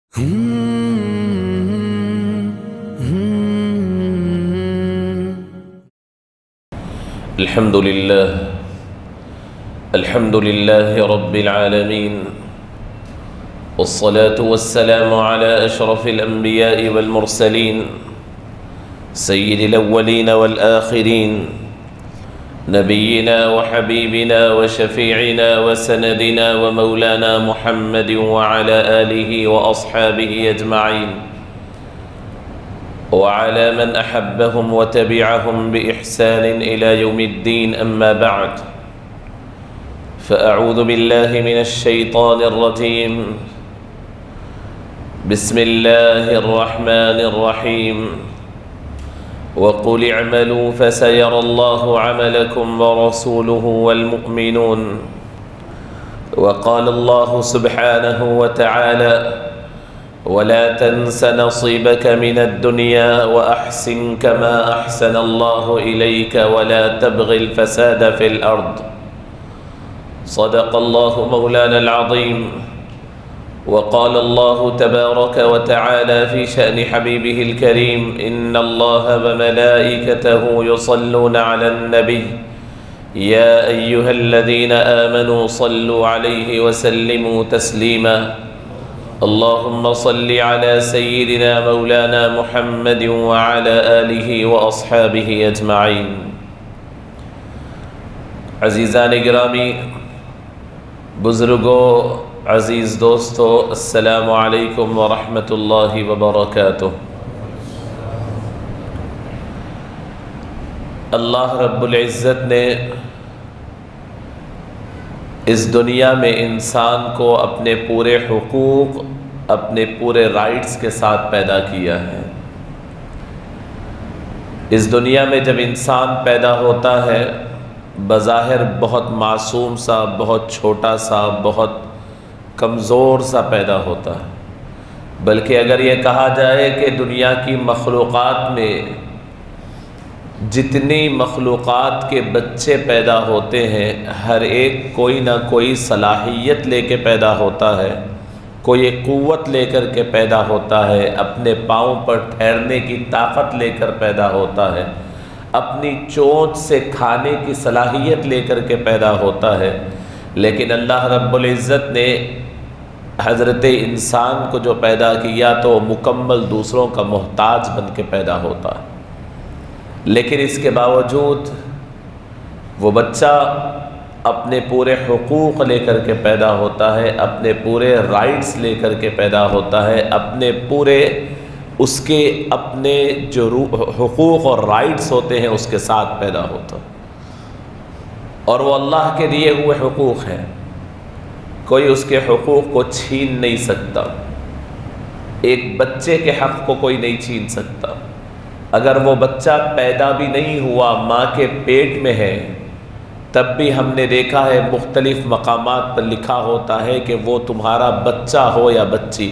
الحمد لله رب العالمين، والصلاة والسلام على أشرف الأنبياء والمرسلين سيد الأولين والآخرين، نبينا وحبيبنا وشفيعنا وسندنا ومولانا محمد وعلى آله وأصحابه أجمعين، وعلى من أحبهم وتبعهم بإحسان إلى يوم الدين. أما بعد، فأعوذ بالله من الشيطان الرجيم. بسم الله الرحمن الرحيم. وقل اعملوا فسيرى الله عملكم ورسوله والمؤمنون. وقال الله سبحانه وتعالى: ولا تنس نصيبك من الدنيا وأحسن كما أحسن الله إليك ولا تبغ الفساد في الأرض. صدق الله مولانا العظيم. وقال الله تبارك وتعالى في شأن حبيبه الكريم: إن الله وملائكته يصلون على النبي يا أيها الذين آمنوا صلوا عليه وسلموا تسليما. اللهم صل على سيدنا مولانا محمد وعلى آله وأصحابه أجمعين. عزیزان گرامی، بزرگوں، عزیز دوستو، السلام علیکم ورحمۃ اللہ وبرکاتہ۔ اللہ رب العزت نے اس دنیا میں انسان کو اپنے پورے حقوق، اپنے پورے رائٹس کے ساتھ پیدا کیا ہے۔ اس دنیا میں جب انسان پیدا ہوتا ہے، بظاہر بہت معصوم سا، بہت چھوٹا سا، بہت کمزور سا پیدا ہوتا ہے، بلکہ اگر یہ کہا جائے کہ دنیا کی مخلوقات میں جتنی مخلوقات کے بچے پیدا ہوتے ہیں، ہر ایک کوئی نہ کوئی صلاحیت لے کے پیدا ہوتا ہے، کوئی ایک قوت لے کر کے پیدا ہوتا ہے، اپنے پاؤں پر ٹھہرنے کی طاقت لے کر پیدا ہوتا ہے، اپنی چونچ سے کھانے کی صلاحیت لے کر کے پیدا ہوتا ہے۔ لیکن اللہ رب العزت نے حضرت انسان کو جو پیدا کیا تو مکمل دوسروں کا محتاج بن کے پیدا ہوتا ہے، لیکن اس کے باوجود وہ بچہ اپنے پورے حقوق لے کر کے پیدا ہوتا ہے، اپنے پورے رائٹس لے کر کے پیدا ہوتا ہے، اپنے پورے اس کے اپنے جو حقوق اور رائٹس ہوتے ہیں اس کے ساتھ پیدا ہوتا ہے، اور وہ اللہ کے دیے ہوئے حقوق ہیں، کوئی اس کے حقوق کو چھین نہیں سکتا۔ ایک بچے کے حق کو کوئی نہیں چھین سکتا۔ اگر وہ بچہ پیدا بھی نہیں ہوا، ماں کے پیٹ میں ہے، تب بھی ہم نے دیکھا ہے مختلف مقامات پر لکھا ہوتا ہے کہ وہ تمہارا بچہ ہو یا بچی،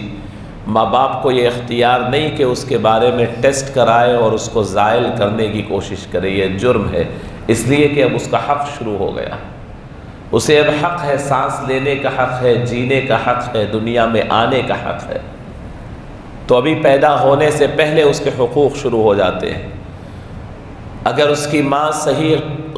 ماں باپ کو یہ اختیار نہیں کہ اس کے بارے میں ٹیسٹ کرائے اور اس کو زائل کرنے کی کوشش کرے۔ یہ جرم ہے، اس لیے کہ اب اس کا حق شروع ہو گیا، اسے اب حق ہے، سانس لینے کا حق ہے، جینے کا حق ہے، دنیا میں آنے کا حق ہے۔ تو ابھی پیدا ہونے سے پہلے اس کے حقوق شروع ہو جاتے ہیں۔ اگر اس کی ماں صحیح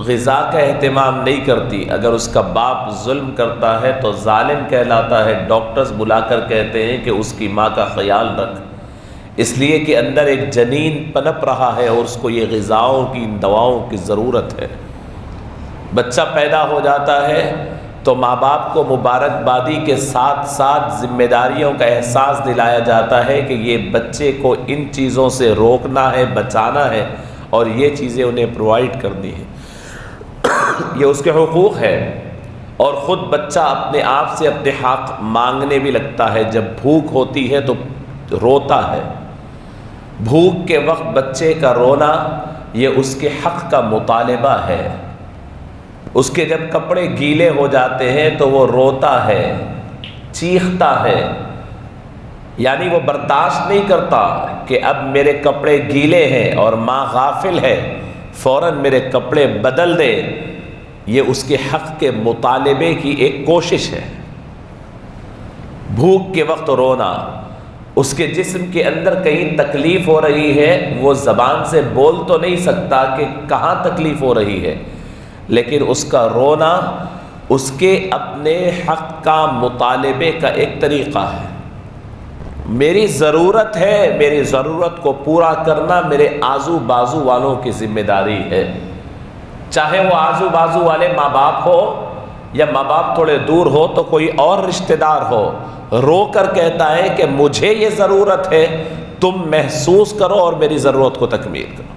غذا کا اہتمام نہیں کرتی، اگر اس کا باپ ظلم کرتا ہے تو ظالم کہلاتا ہے، ڈاکٹرز بلا کر کہتے ہیں کہ اس کی ماں کا خیال رکھ، اس لیے کہ اندر ایک جنین پنپ رہا ہے اور اس کو یہ غذاؤں کی، دواؤں کی ضرورت ہے۔ بچہ پیدا ہو جاتا ہے تو ماں باپ کو مبارکبادی کے ساتھ ساتھ ذمہ داریوں کا احساس دلایا جاتا ہے کہ یہ بچے کو ان چیزوں سے روکنا ہے، بچانا ہے، اور یہ چیزیں انہیں پرووائڈ کرنی ہے۔ یہ اس کے حقوق ہے، اور خود بچہ اپنے آپ سے اپنے حق مانگنے بھی لگتا ہے۔ جب بھوک ہوتی ہے تو روتا ہے، بھوک کے وقت بچے کا رونا یہ اس کے حق کا مطالبہ ہے۔ اس کے جب کپڑے گیلے ہو جاتے ہیں تو وہ روتا ہے، چیختا ہے، یعنی وہ برداشت نہیں کرتا کہ اب میرے کپڑے گیلے ہیں اور ماں غافل ہے، فوراً میرے کپڑے بدل دے۔ یہ اس کے حق کے مطالبے کی ایک کوشش ہے۔ بھوک کے وقت رونا، اس کے جسم کے اندر کہیں تکلیف ہو رہی ہے، وہ زبان سے بول تو نہیں سکتا کہ کہاں تکلیف ہو رہی ہے، لیکن اس کا رونا اس کے اپنے حق کا مطالبے کا ایک طریقہ ہے۔ میری ضرورت ہے، میری ضرورت کو پورا کرنا میرے آزو بازو والوں کی ذمہ داری ہے، چاہے وہ آزو بازو والے ماں باپ ہو یا ماں باپ تھوڑے دور ہو تو کوئی اور رشتہ دار ہو، رو کر کہتا ہے کہ مجھے یہ ضرورت ہے، تم محسوس کرو اور میری ضرورت کو تکمیل کرو۔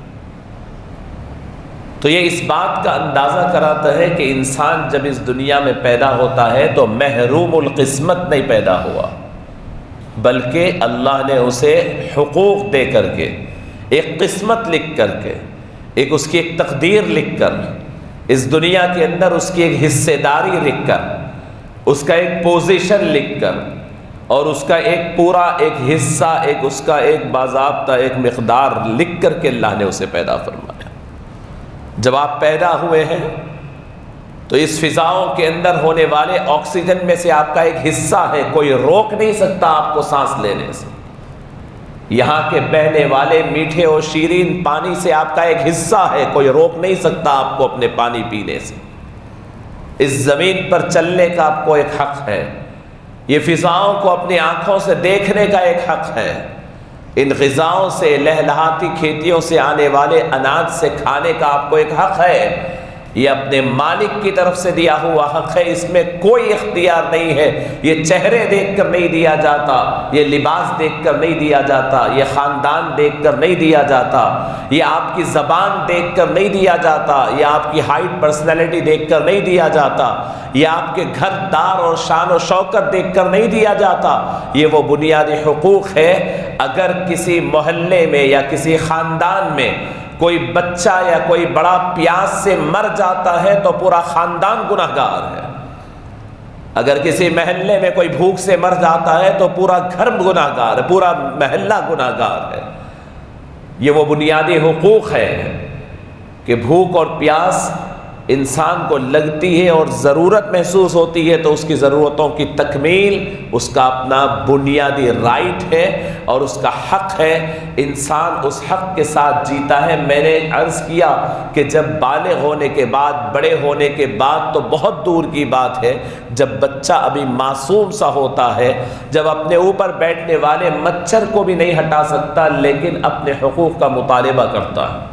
تو یہ اس بات کا اندازہ کراتا ہے کہ انسان جب اس دنیا میں پیدا ہوتا ہے تو محروم القسمت نہیں پیدا ہوا، بلکہ اللہ نے اسے حقوق دے کر کے، ایک قسمت لکھ کر کے، ایک اس کی ایک تقدیر لکھ کر، اس دنیا کے اندر اس کی ایک حصے داری لکھ کر، اس کا ایک پوزیشن لکھ کر، اور اس کا ایک پورا ایک حصہ، ایک اس کا ایک باضابطہ ایک مقدار لکھ کر کے اللہ نے اسے پیدا فرمایا۔ جب آپ پیدا ہوئے ہیں تو اس فضاؤں کے اندر ہونے والے آکسیجن میں سے آپ کا ایک حصہ ہے، کوئی روک نہیں سکتا آپ کو سانس لینے سے۔ یہاں کے بہنے والے میٹھے اور شیرین پانی سے آپ کا ایک حصہ ہے، کوئی روک نہیں سکتا آپ کو اپنے پانی پینے سے۔ اس زمین پر چلنے کا آپ کو ایک حق ہے، یہ فضاؤں کو اپنی آنکھوں سے دیکھنے کا ایک حق ہے، ان غذاؤں سے، لہلہاتی کھیتیوں سے آنے والے اناج سے کھانے کا آپ کو ایک حق ہے، یہ اپنے مالک کی طرف سے دیا ہوا حق ہے، اس میں کوئی اختیار نہیں ہے۔ یہ چہرے دیکھ کر نہیں دیا جاتا، یہ لباس دیکھ کر نہیں دیا جاتا، یہ خاندان دیکھ کر نہیں دیا جاتا، یہ آپ کی زبان دیکھ کر نہیں دیا جاتا، یہ آپ کی ہائٹ پرسنالٹی دیکھ کر نہیں دیا جاتا، یہ آپ کے گھر دار اور شان و شوکت دیکھ کر نہیں دیا جاتا۔ یہ وہ بنیادی حقوق ہے۔ اگر کسی محلے میں یا کسی خاندان میں کوئی بچہ یا کوئی بڑا پیاس سے مر جاتا ہے تو پورا خاندان گناہگار ہے۔ اگر کسی محلے میں کوئی بھوک سے مر جاتا ہے تو پورا گھر گناہگار ہے، پورا محلہ گناہگار ہے۔ یہ وہ بنیادی حقوق ہے کہ بھوک اور پیاس انسان کو لگتی ہے اور ضرورت محسوس ہوتی ہے تو اس کی ضرورتوں کی تکمیل اس کا اپنا بنیادی رائٹ ہے اور اس کا حق ہے۔ انسان اس حق کے ساتھ جیتا ہے۔ میں نے عرض کیا کہ جب بالغ ہونے کے بعد، بڑے ہونے کے بعد تو بہت دور کی بات ہے، جب بچہ ابھی معصوم سا ہوتا ہے، جب اپنے اوپر بیٹھنے والے مچھر کو بھی نہیں ہٹا سکتا لیکن اپنے حقوق کا مطالبہ کرتا ہے،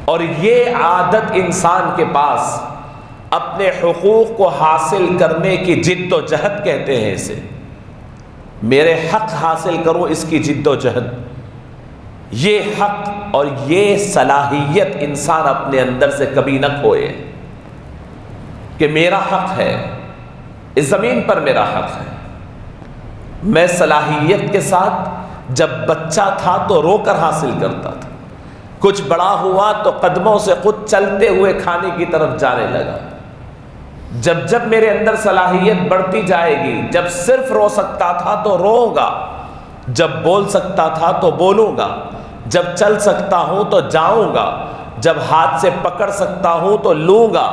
اور یہ عادت انسان کے پاس اپنے حقوق کو حاصل کرنے کی جد و جہد کہتے ہیں اسے، میرے حق حاصل کرو، اس کی جد و جہد، یہ حق اور یہ صلاحیت انسان اپنے اندر سے کبھی نہ کھوئے کہ میرا حق ہے، اس زمین پر میرا حق ہے۔ میں صلاحیت کے ساتھ جب بچہ تھا تو رو کر حاصل کرتا تھا، کچھ بڑا ہوا تو قدموں سے خود چلتے ہوئے کھانے کی طرف جانے لگا۔ جب جب میرے اندر صلاحیت بڑھتی جائے گی، جب صرف رو سکتا تھا تو روؤں گا، جب بول سکتا تھا تو بولوں گا، جب چل سکتا ہوں تو جاؤں گا، جب ہاتھ سے پکڑ سکتا ہوں تو لوں گا،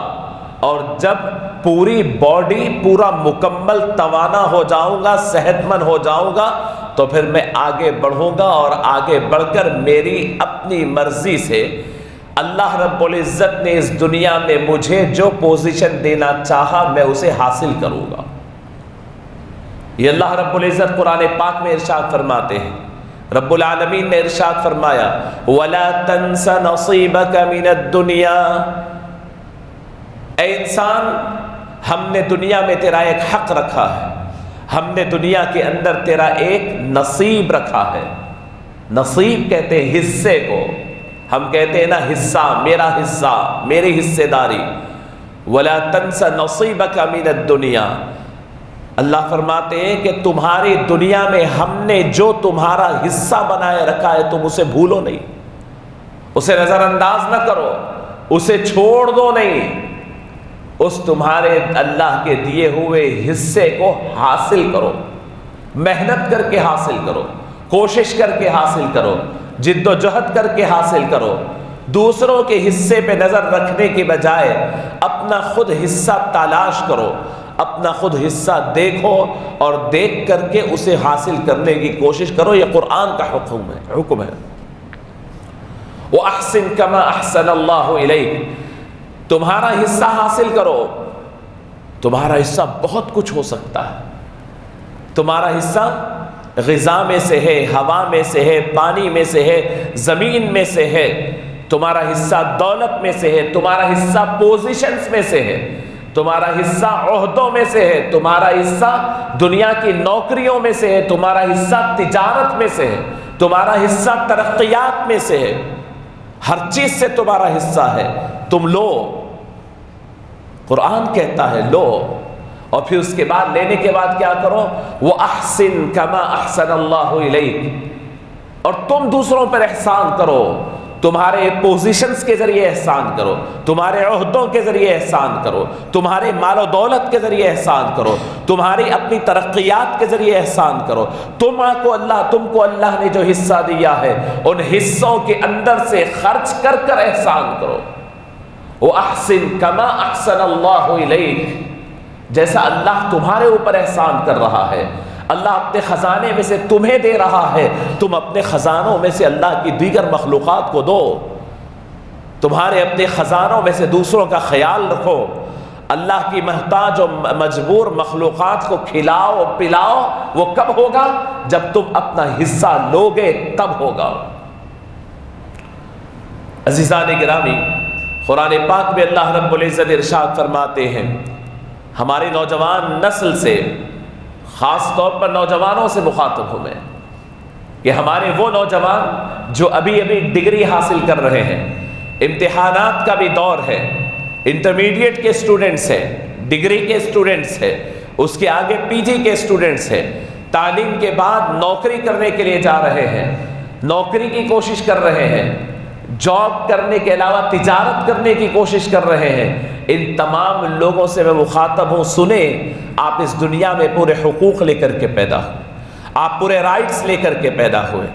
اور جب پوری باڈی پورا مکمل توانا ہو جاؤں گا، صحت مند ہو جاؤں گا، تو پھر میں آگے بڑھوں گا، اور آگے بڑھ کر میری اپنی مرضی سے اللہ رب العزت نے اس دنیا میں مجھے جو پوزیشن دینا چاہا میں اسے حاصل کروں گا۔ یہ اللہ رب العزت قرآن پاک میں ارشاد فرماتے ہیں، رب العالمین نے ارشاد فرمایا وَلَا تَنْسَ نَصِيبَكَ مِنَ الدُّنْيَا، اے انسان ہم نے دنیا میں تیرا ایک حق رکھا ہے، ہم نے دنیا کے اندر تیرا ایک نصیب رکھا ہے۔ نصیب کہتے ہیں حصے کو، ہم کہتے ہیں نا حصہ، میرا حصہ، میری حصے داری۔ وَلَا تَنْسَ نَصِيبَكَ مِنَ الدُّنْيَا، اللہ فرماتے ہیں کہ تمہاری دنیا میں ہم نے جو تمہارا حصہ بنائے رکھا ہے تم اسے بھولو نہیں، اسے نظر انداز نہ کرو، اسے چھوڑ دو نہیں، اس تمہارے اللہ کے دیے ہوئے حصے کو حاصل کرو، محنت کر کے حاصل کرو، کوشش کر کے حاصل کرو، جد و جہد کر کے حاصل کرو۔ دوسروں کے حصے پہ نظر رکھنے کے بجائے اپنا خود حصہ تلاش کرو، اپنا خود حصہ دیکھو اور دیکھ کر کے اسے حاصل کرنے کی کوشش کرو. یہ قرآن کا حکم ہے. وَأَحْسِن كَمَا أَحْسَنَ اللَّهُ إِلَيْكَ. تمہارا حصہ حاصل کرو. تمہارا حصہ بہت کچھ ہو سکتا ہے. تمہارا حصہ غذا میں سے ہے، ہوا میں سے ہے، پانی میں سے ہے، زمین میں سے ہے. تمہارا حصہ دولت میں سے ہے، تمہارا حصہ پوزیشنز میں سے ہے، تمہارا حصہ عہدوں میں سے ہے، تمہارا حصہ دنیا کی نوکریوں میں سے ہے، تمہارا حصہ تجارت میں سے ہے، تمہارا حصہ ترقیات میں سے ہے. ہر چیز سے تمہارا حصہ ہے. تم لو. قرآن کہتا ہے لو. اور پھر اس کے بعد لینے کے بعد کیا کرو؟ وَأَحْسِن كَمَا أَحْسَنَ اللَّهُ إِلَيْكَ. اور تم دوسروں پر احسان کرو. تمہارے پوزیشنز کے ذریعے احسان کرو، تمہارے عہدوں کے ذریعے احسان کرو، تمہارے مال و دولت کے ذریعے احسان کرو، تمہاری اپنی ترقیات کے ذریعے احسان کرو. تم کو اللہ نے جو حصہ دیا ہے ان حصوں کے اندر سے خرچ کر کر احسان کرو. وَأَحْسِن كَمَا أَحْسَنَ اللَّهُ إِلَيْكَ. جیسا اللہ تمہارے اوپر احسان کر رہا ہے، اللہ اپنے خزانے میں سے تمہیں دے رہا ہے، تم اپنے خزانوں میں سے اللہ کی دیگر مخلوقات کو دو. تمہارے اپنے خزانوں میں سے دوسروں کا خیال رکھو. اللہ کی محتاج و مجبور مخلوقات کو کھلاؤ پلاؤ. وہ کب ہوگا؟ جب تم اپنا حصہ لوگے تب ہوگا. عزیزان گرامی، قرآن پاک میں اللہ رب العزت ارشاد فرماتے ہیں ہماری نوجوان نسل سے، خاص طور پر نوجوانوں سے مخاطب ہوں میں، کہ ہمارے وہ نوجوان جو ابھی ڈگری حاصل کر رہے ہیں، امتحانات کا بھی دور ہے، انٹرمیڈیٹ کے اسٹوڈنٹس ہیں، ڈگری کے اسٹوڈنٹس ہیں، اس کے آگے پی جی کے اسٹوڈنٹس ہیں، تعلیم کے بعد نوکری کرنے کے لیے جا رہے ہیں، نوکری کی کوشش کر رہے ہیں، جاب کرنے کے علاوہ تجارت کرنے کی کوشش کر رہے ہیں. ان تمام لوگوں سے میں مخاطب ہوں، سنیں، آپ اس دنیا میں پورے حقوق لے کر کے پیدا ہوئے، آپ پورے رائٹس لے کر کے پیدا ہوئے،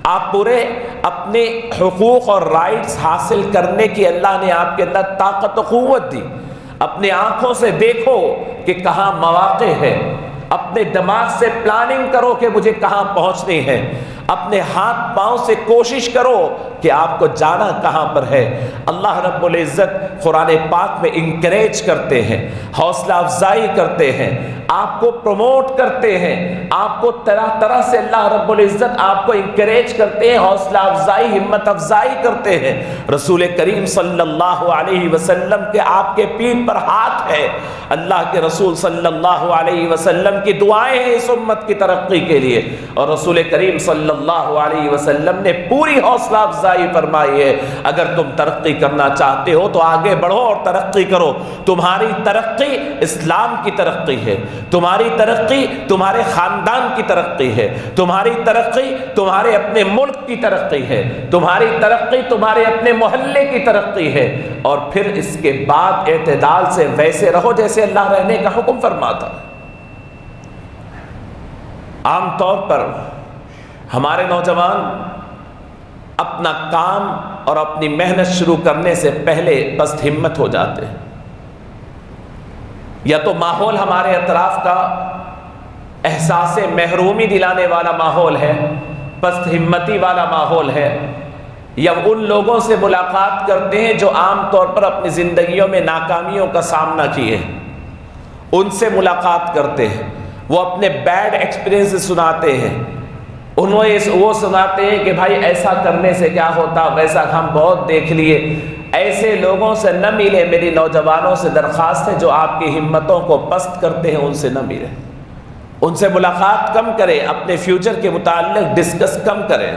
آپ پورے اپنے حقوق اور رائٹس حاصل کرنے کی اللہ نے آپ کے اندر طاقت و قوت دی. اپنے آنکھوں سے دیکھو کہ کہاں مواقع ہے، اپنے دماغ سے پلاننگ کرو کہ مجھے کہاں پہنچنی ہے، اپنے ہاتھ پاؤں سے کوشش کرو کہ آپ کو جانا کہاں پر ہے. اللہ رب العزت قرآن پاک میں انکریج کرتے ہیں، حوصلہ افزائی کرتے ہیں، آپ کو پروموٹ کرتے ہیں، آپ کو طرح طرح سے اللہ رب العزت آپ کو انکریج کرتے ہیں، حوصلہ افزائی ہمت افزائی کرتے ہیں. رسول کریم صلی اللہ علیہ وسلم کے آپ کے پیٹھ پر ہاتھ ہے. اللہ کے رسول صلی اللہ علیہ وسلم کی دعائیں ہیں اس امت کی ترقی کے لیے، اور رسول کریم صلی اللہ علیہ وسلم نے پوری حوصلہ افزائی فرمائی ہے. اگر تم ترقی کرنا چاہتے ہو تو آگے بڑھو اور ترقی کرو. تمہاری ترقی اسلام کی ترقی ہے، تمہاری ترقی تمہارے خاندان کی ترقی ہے، تمہاری ترقی تمہارے اپنے ملک کی ترقی ہے، تمہاری ترقی تمہارے اپنے محلے کی ترقی ہے. اور پھر اس کے بعد اعتدال سے ویسے رہو جیسے اللہ رہنے کا حکم فرماتا. عام طور پر ہمارے نوجوان اپنا کام اور اپنی محنت شروع کرنے سے پہلے پست ہمت ہو جاتے ہیں. یا تو ماحول ہمارے اطراف کا احساس محرومی دلانے والا ماحول ہے، پست ہمتی والا ماحول ہے، یا ان لوگوں سے ملاقات کرتے ہیں جو عام طور پر اپنی زندگیوں میں ناکامیوں کا سامنا کیے ہیں، ان سے ملاقات کرتے ہیں، وہ اپنے بیڈ ایکسپیرینس سناتے ہیں، وہ سناتے ہیں کہ بھائی ایسا کرنے سے کیا ہوتا، ویسا ہم بہت دیکھ لیے. ایسے لوگوں سے نہ ملے. میری نوجوانوں سے درخواست ہے جو آپ کی ہمتوں کو پست کرتے ہیں ان سے نہ ملے، ان سے ملاقات کم کریں، اپنے فیوچر کے متعلق ڈسکس کم کریں.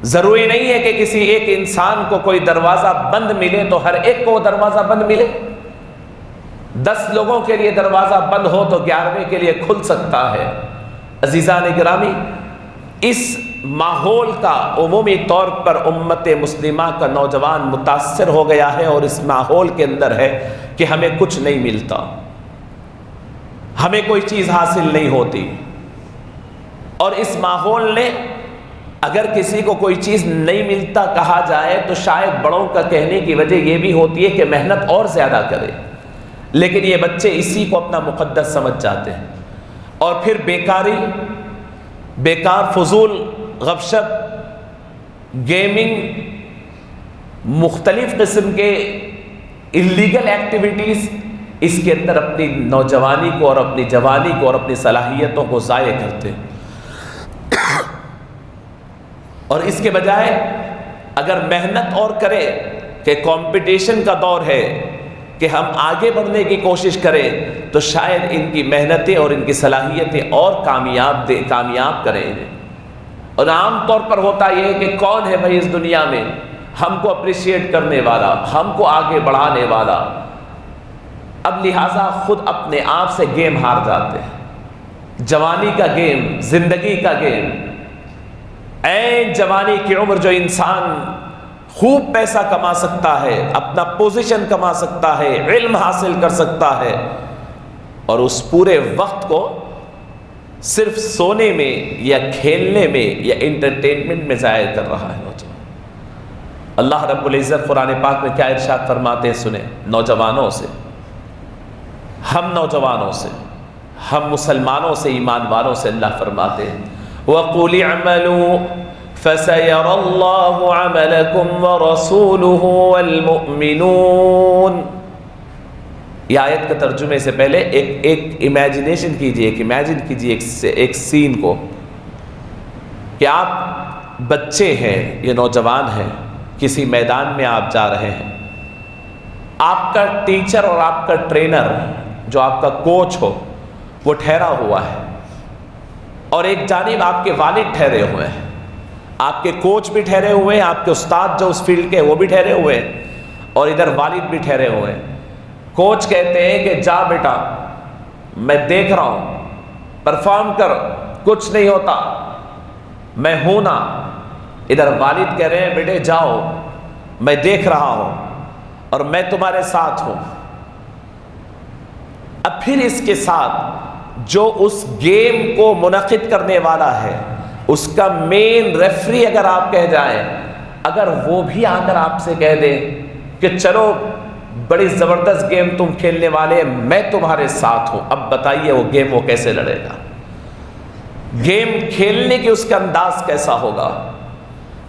ضروری نہیں ہے کہ کسی ایک انسان کو کوئی دروازہ بند ملے تو ہر ایک کو دروازہ بند ملے. 10 لوگوں کے لیے دروازہ بند ہو تو 11ویں کے لیے کھل سکتا ہے. عزیزان گرامی، اس ماحول کا عمومی طور پر امت مسلمہ کا نوجوان متاثر ہو گیا ہے، اور اس ماحول کے اندر ہے کہ ہمیں کچھ نہیں ملتا، ہمیں کوئی چیز حاصل نہیں ہوتی. اور اس ماحول نے اگر کسی کو کوئی چیز نہیں ملتا کہا جائے تو شاید بڑوں کا کہنے کی وجہ یہ بھی ہوتی ہے کہ محنت اور زیادہ کرے، لیکن یہ بچے اسی کو اپنا مقدس سمجھ جاتے ہیں، اور پھر بیکار فضول غپ شپ، گیمنگ، مختلف قسم کے اللیگل ایکٹیویٹیز، اس کے اندر اپنی نوجوانی کو اور اپنی جوانی کو اور اپنی صلاحیتوں کو ضائع کرتے ہیں۔ اور اس کے بجائے اگر محنت اور کرے کہ کمپٹیشن کا دور ہے کہ ہم آگے بڑھنے کی کوشش کریں، تو شاید ان کی محنتیں اور ان کی صلاحیتیں اور کامیاب کریں انہیں۔ اور عام طور پر ہوتا یہ ہے کہ کون ہے بھائی اس دنیا میں ہم کو اپریشیٹ کرنے والا، ہم کو آگے بڑھانے والا؟ اب لہٰذا خود اپنے آپ سے گیم ہار جاتے ہیں۔ جوانی کا گیم، زندگی کا گیم، عین جوانی کی عمر جو انسان خوب پیسہ کما سکتا ہے، اپنا پوزیشن کما سکتا ہے، علم حاصل کر سکتا ہے، اور اس پورے وقت کو صرف سونے میں یا کھیلنے میں یا انٹرٹینمنٹ میں ضائع کر رہا ہے نوجوان۔ اللہ رب العزت قرآن پاک میں کیا ارشاد فرماتے ہیں سنیں، نوجوانوں سے، ہم نوجوانوں سے، ہم مسلمانوں سے، ایمان والوں سے اللہ فرماتے ہیں وَقُلِ اعْمَلُوا فَسَيَرَى اللَّهُ عَمَلَكُمْ وَرَسُولُهُ وَالْمُؤْمِنُونَ۔ یہ آیت کے ترجمے سے پہلے ایک امیجنیشن کیجئے، امیجن کیجئے ایک سین کو کہ آپ بچے ہیں، یہ نوجوان ہیں، کسی میدان میں آپ جا رہے ہیں، آپ کا ٹیچر اور آپ کا ٹرینر جو آپ کا کوچ ہو وہ ٹھہرا ہوا ہے، اور ایک جانب آپ کے والد ٹھہرے ہوئے ہیں، آپ کے کوچ بھی ٹھہرے ہوئے ہیں، آپ کے استاد جو اس فیلڈ کے وہ بھی ٹھہرے ہوئے ہیں، اور ادھر والد بھی ٹھہرے ہوئے ہیں۔ کوچ کہتے ہیں کہ جا بیٹا، میں دیکھ رہا ہوں، پرفارم کر، کچھ نہیں ہوتا، میں ہوں نا۔ ادھر والد کہہ رہے ہیں بیٹے جاؤ، میں دیکھ رہا ہوں اور میں تمہارے ساتھ ہوں۔ اب پھر اس کے ساتھ جو اس گیم کو منعقد کرنے والا ہے، اس کا مین ریفری اگر آپ کہہ جائیں، اگر وہ بھی آ کر آپ سے کہہ دے کہ چلو بڑی زبردست گیم تم کھیلنے والے، میں تمہارے ساتھ ہوں، اب بتائیے وہ گیم وہ کیسے لڑے گا؟ گیم کھیلنے کی اس کا انداز کیسا ہوگا؟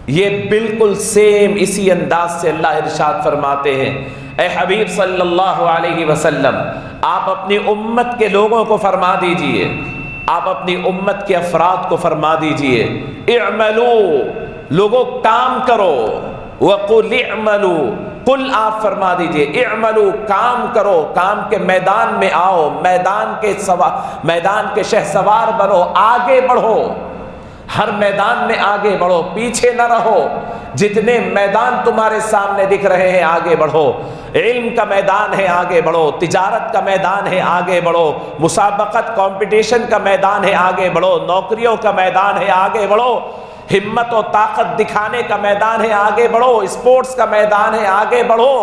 یہ بالکل سیم اسی انداز سے اللہ ارشاد فرماتے ہیں، اے حبیب صلی اللہ علیہ وسلم، آپ اپنی امت کے لوگوں کو فرما دیجئے، آپ اپنی امت کے افراد کو فرما دیجئے، اعملوا، لوگوں کام کرو، وقل اعملوا، قل آپ فرما دیجئے، اعملوا، کام کرو، کام کے میدان میں آؤ، میدان کے شہسوار بنو، آگے بڑھو، ہر میدان میں آگے بڑھو، پیچھے نہ رہو، جتنے میدان تمہارے سامنے دکھ رہے ہیں آگے بڑھو، علم کا میدان ہے آگے بڑھو، تجارت کا میدان ہے آگے بڑھو، مسابقت کمپٹیشن کا میدان ہے آگے بڑھو، نوکریوں کا میدان ہے آگے بڑھو، ہمت و طاقت دکھانے کا میدان ہے آگے بڑھو، اسپورٹس کا میدان ہے آگے بڑھو۔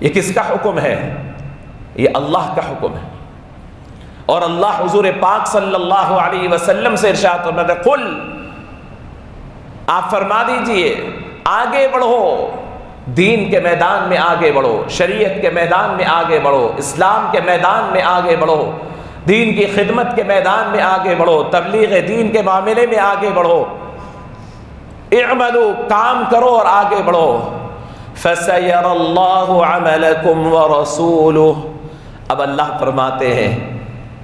یہ کس کا حکم ہے؟ یہ اللہ کا حکم ہے، اور اللہ حضور پاک صلی اللہ علیہ وسلم سے ارشاد فرماتا ہے، قل، آپ فرما دیجئے آگے بڑھو، دین کے میدان میں آگے بڑھو، شریعت کے میدان میں آگے بڑھو، اسلام کے میدان میں آگے بڑھو، دین کی خدمت کے میدان میں آگے بڑھو، تبلیغ دین کے معاملے میں آگے بڑھو، اعملوا، کام کرو اور آگے بڑھو، فَسَيَرَى اللَّهُ عَمَلَكُمْ وَرَسُولُهُ۔ اب اللہ فرماتے ہیں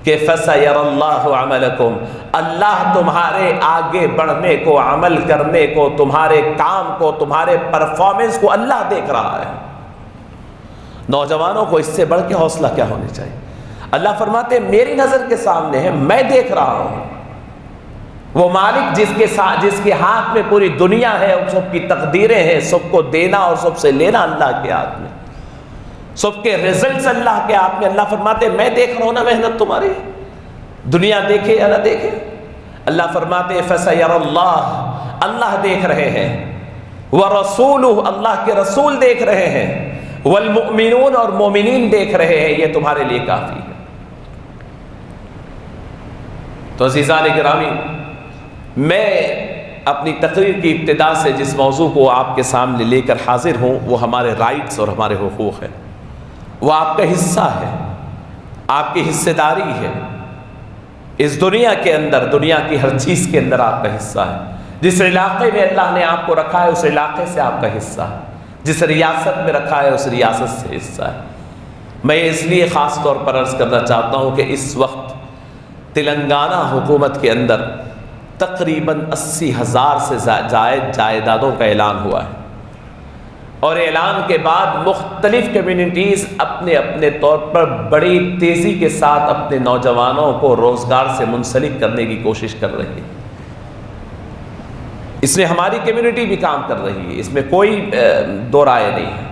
کہ فَسَيَرَى اللَّهُ عَمَلَكُمْ، اللہ تمہارے آگے بڑھنے کو، عمل کرنے کو، تمہارے کام کو، تمہارے پرفارمنس کو اللہ دیکھ رہا ہے۔ نوجوانوں کو اس سے بڑھ کے حوصلہ کیا ہونی چاہیے؟ اللہ فرماتے ہیں میری نظر کے سامنے ہے، میں دیکھ رہا ہوں۔ وہ مالک جس کے ہاتھ میں پوری دنیا ہے، سب کی تقدیریں ہیں، سب کو دینا اور سب سے لینا اللہ کے ہاتھ میں، سب کے رزلٹس اللہ کے ہاتھ میں۔ اللہ فرماتے ہیں میں دیکھ رہا ہوں نا محنت تمہاری، دنیا دیکھے یا نہ دیکھے۔ اللہ فرماتے ہیں فَسَيَرَى اللَّهُ، اللہ دیکھ رہے ہیں، وَرَسُولُهُ، اللہ کے رسول دیکھ رہے ہیں، وَالْمُؤْمِنُونَ، اور مومنین دیکھ رہے ہیں، یہ تمہارے لیے کافی ہے۔ تو عزیزان گرامی، میں اپنی تقریر کی ابتدا سے جس موضوع کو آپ کے سامنے لے کر حاضر ہوں وہ ہمارے رائٹس اور ہمارے حقوق ہیں۔ وہ آپ کا حصہ ہے، آپ کی حصہ داری ہے اس دنیا کے اندر، دنیا کی ہر چیز کے اندر آپ کا حصہ ہے۔ جس علاقے میں اللہ نے آپ کو رکھا ہے اس علاقے سے آپ کا حصہ ہے، جس ریاست میں رکھا ہے اس ریاست سے حصہ ہے۔ میں اس لیے خاص طور پر عرض کرنا چاہتا ہوں کہ اس وقت تلنگانہ حکومت کے اندر تقریباً 80,000 سے زائد جائیدادوں کا اعلان ہوا ہے، اور اعلان کے بعد مختلف کمیونٹیز اپنے اپنے طور پر بڑی تیزی کے ساتھ اپنے نوجوانوں کو روزگار سے منسلک کرنے کی کوشش کر رہی ہے۔ اس میں ہماری کمیونٹی بھی کام کر رہی ہے، اس میں کوئی دو رائے نہیں ہے۔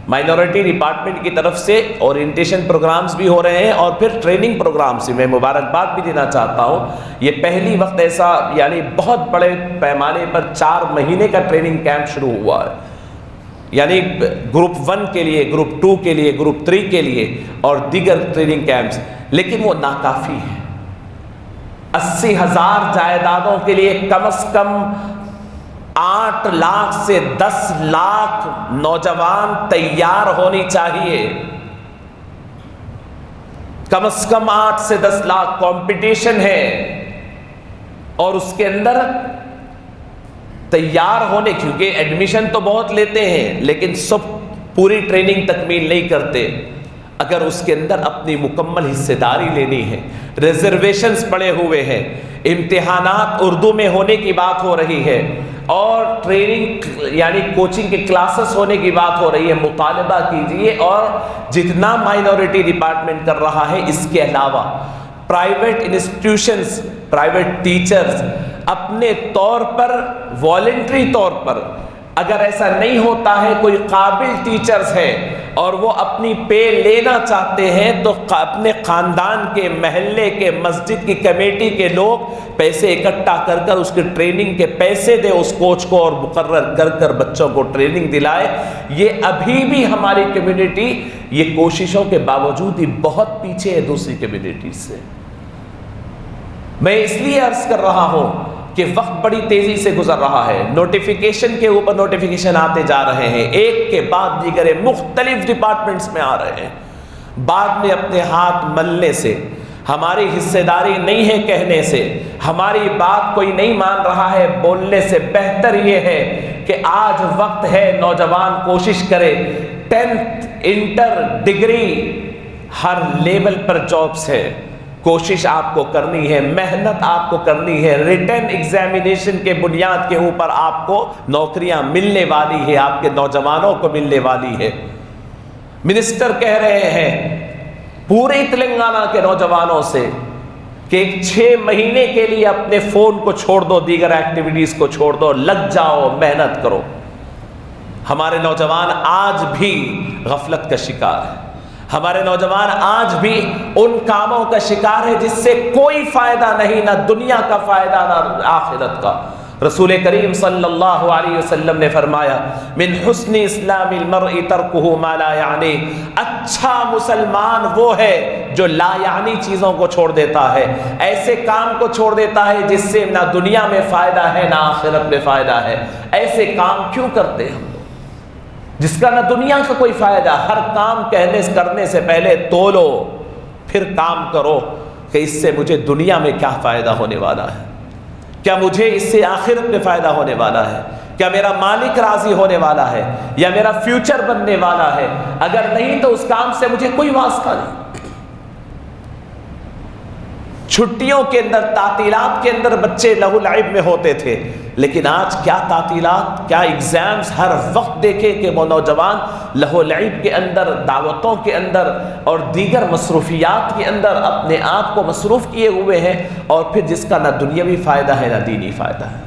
مائنورٹی ڈپارٹمنٹ کی طرف سے اورینٹیشن پروگرامز بھی ہو رہے ہیں، اور پھر ٹریننگ پروگرامز میں مبارکباد بھی دینا چاہتا ہوں۔ یہ پہلی وقت ایسا یعنی بہت بڑے پیمانے پر 4 مہینے کا ٹریننگ کیمپ شروع ہوا ہے، یعنی گروپ 1 کے لیے، گروپ 2 کے لیے، گروپ 3 کے لیے اور دیگر ٹریننگ کیمپس، لیکن وہ ناکافی ہے۔ 80,000 جائیدادوں کے لیے کم از کم 8 لاکھ سے 10 لاکھ نوجوان تیار ہونی چاہیے، کم از کم 8 سے 10 لاکھ کمپٹیشن ہے، اور اس کے اندر تیار ہونے، کیونکہ ایڈمیشن تو بہت لیتے ہیں لیکن سب پوری ٹریننگ تکمیل نہیں کرتے۔ اگر اس کے اندر اپنی مکمل حصہ داری لینی ہے، ریزرویشنز پڑے ہوئے ہیں، امتحانات اردو میں ہونے کی بات ہو رہی ہے، اور ٹریننگ یعنی کوچنگ کے کلاسز ہونے کی بات ہو رہی ہے، مطالبہ کیجئے۔ اور جتنا مائنورٹی ڈپارٹمنٹ کر رہا ہے، اس کے علاوہ پرائیویٹ انسٹیٹیوشنز، پرائیویٹ ٹیچرز اپنے طور پر والنٹری طور پر، اگر ایسا نہیں ہوتا ہے کوئی قابل ٹیچرز ہے اور وہ اپنی پے لینا چاہتے ہیں، تو اپنے خاندان کے، محلے کے، مسجد کی کمیٹی کے لوگ پیسے اکٹھا کر کر اس کی ٹریننگ کے پیسے دے اس کوچ کو، اور مقرر کر کر بچوں کو ٹریننگ دلائے۔ یہ ابھی بھی ہماری کمیونٹی یہ کوششوں کے باوجود ہی بہت پیچھے ہے دوسری کمیونٹیز سے۔ میں اس لیے عرض کر رہا ہوں کہ وقت بڑی تیزی سے گزر رہا ہے، نوٹیفیکیشن کے اوپر نوٹیفیکیشن آتے جا رہے ہیں، ایک کے بعد دیگر مختلف ڈپارٹمنٹس میں آ رہے ہیں۔ بعد میں اپنے ہاتھ ملنے سے، ہماری حصہ داری نہیں ہے کہنے سے، ہماری بات کوئی نہیں مان رہا ہے بولنے سے، بہتر یہ ہے کہ آج وقت ہے نوجوان کوشش کرے۔ 10th انٹر ڈگری ہر لیول پر جابس ہے، کوشش آپ کو کرنی ہے، محنت آپ کو کرنی ہے، ریٹن ایگزامینیشن کے بنیاد کے اوپر آپ کو نوکریاں ملنے والی ہے، آپ کے نوجوانوں کو ملنے والی ہے۔ منسٹر کہہ رہے ہیں پورے تلنگانہ کے نوجوانوں سے کہ 6 مہینے کے لیے اپنے فون کو چھوڑ دو، دیگر ایکٹیویٹیز کو چھوڑ دو، لگ جاؤ، محنت کرو۔ ہمارے نوجوان آج بھی غفلت کا شکار ہے، ہمارے نوجوان آج بھی ان کاموں کا شکار ہے جس سے کوئی فائدہ نہیں، نہ دنیا کا فائدہ نہ آخرت کا۔ رسول کریم صلی اللہ علیہ وسلم نے فرمایا من حسن اسلام المرء ترکہ ما لا یعنی، اچھا مسلمان وہ ہے جو لا یعنی چیزوں کو چھوڑ دیتا ہے، ایسے کام کو چھوڑ دیتا ہے جس سے نہ دنیا میں فائدہ ہے نہ آخرت میں فائدہ ہے۔ ایسے کام کیوں کرتے ہم لوگ جس کا نہ دنیا کا کوئی فائدہ؟ ہر کام کرنے سے پہلے تولو، پھر کام کرو کہ اس سے مجھے دنیا میں کیا فائدہ ہونے والا ہے، کیا مجھے اس سے آخرت میں فائدہ ہونے والا ہے، کیا میرا مالک راضی ہونے والا ہے یا میرا فیوچر بننے والا ہے؟ اگر نہیں تو اس کام سے مجھے کوئی واسطہ نہیں۔ چھٹیوں کے اندر، تعطیلات کے اندر بچے لہو لعب میں ہوتے تھے، لیکن آج کیا تعطیلات، کیا ایگزامز، ہر وقت دیکھے کہ وہ نوجوان لہو لعب کے اندر، دعوتوں کے اندر اور دیگر مصروفیات کے اندر اپنے آپ کو مصروف کیے ہوئے ہیں، اور پھر جس کا نہ دنیاوی فائدہ ہے نہ دینی فائدہ ہے۔